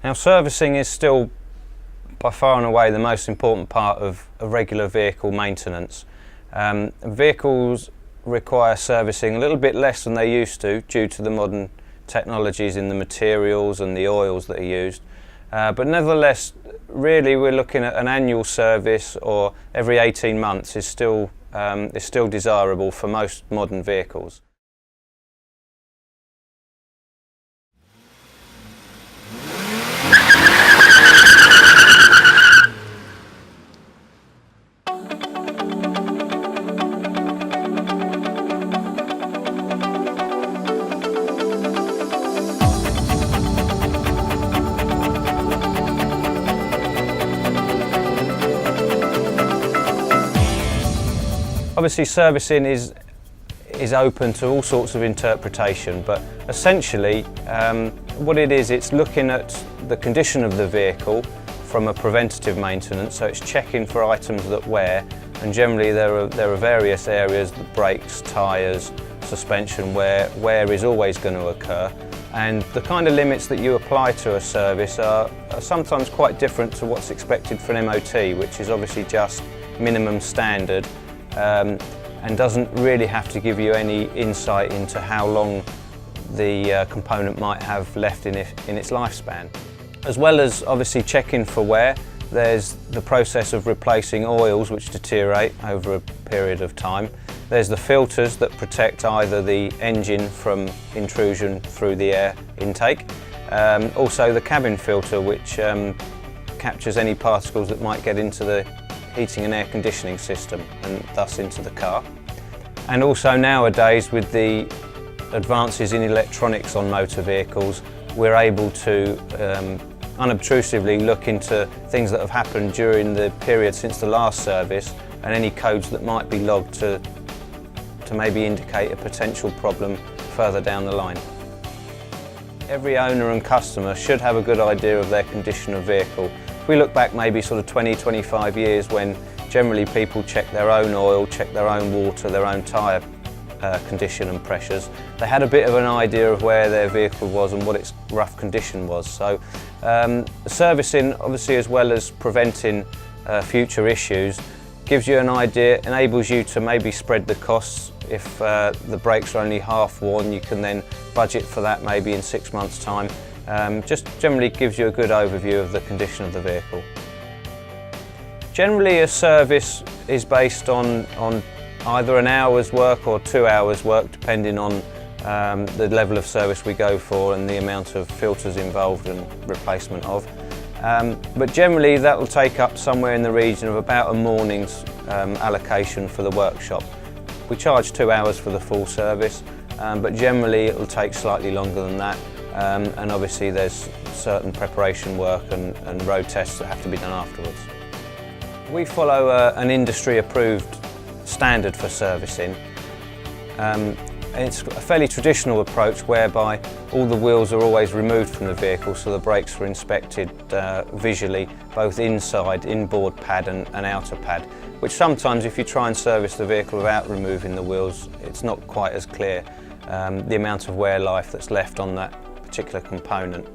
Now, servicing is still by far and away the most important part of a regular vehicle maintenance. Vehicles require servicing a little bit less than they used to due to the modern technologies in the materials and the oils that are used. But nevertheless, really we're looking at an annual service, or every 18 months is still desirable for most modern vehicles. Obviously, servicing is open to all sorts of interpretation, but essentially what it is, it's looking at the condition of the vehicle from a preventative maintenance, so it's checking for items that wear, and generally there are various areas: the brakes, tyres, suspension, where wear is always going to occur, and the kind of limits that you apply to a service are sometimes quite different to what's expected for an MOT, which is obviously just minimum standard. And doesn't really have to give you any insight into how long the component might have left in its lifespan. As well as obviously checking for wear, there's the process of replacing oils which deteriorate over a period of time. There's the filters that protect either the engine from intrusion through the air intake. Also the cabin filter, which captures any particles that might get into the heating and air conditioning system and thus into the car. And also nowadays, with the advances in electronics on motor vehicles, we're able to unobtrusively look into things that have happened during the period since the last service, and any codes that might be logged to maybe indicate a potential problem further down the line. Every owner and customer should have a good idea of their condition of vehicle. If we look back maybe sort of 20-25 years, when generally people check their own oil, check their own water, their own tyre condition and pressures, they had a bit of an idea of where their vehicle was and what its rough condition was. So servicing, obviously, as well as preventing future issues, gives you an idea, enables you to maybe spread the costs. If the brakes are only half worn, you can then budget for that maybe in 6 months' time. Just generally gives you a good overview of the condition of the vehicle. Generally, a service is based on either an hour's work or 2 hours work, depending on the level of service we go for and the amount of filters involved and replacement of. But generally that will take up somewhere in the region of about a morning's allocation for the workshop. We charge 2 hours for the full service, but generally it will take slightly longer than that. And obviously there's certain preparation work and road tests that have to be done afterwards. We follow an industry approved standard for servicing. It's a fairly traditional approach whereby all the wheels are always removed from the vehicle, so the brakes are inspected visually, both inside, inboard pad and outer pad, which sometimes if you try and service the vehicle without removing the wheels, it's not quite as clear the amount of wear life that's left on that particular component.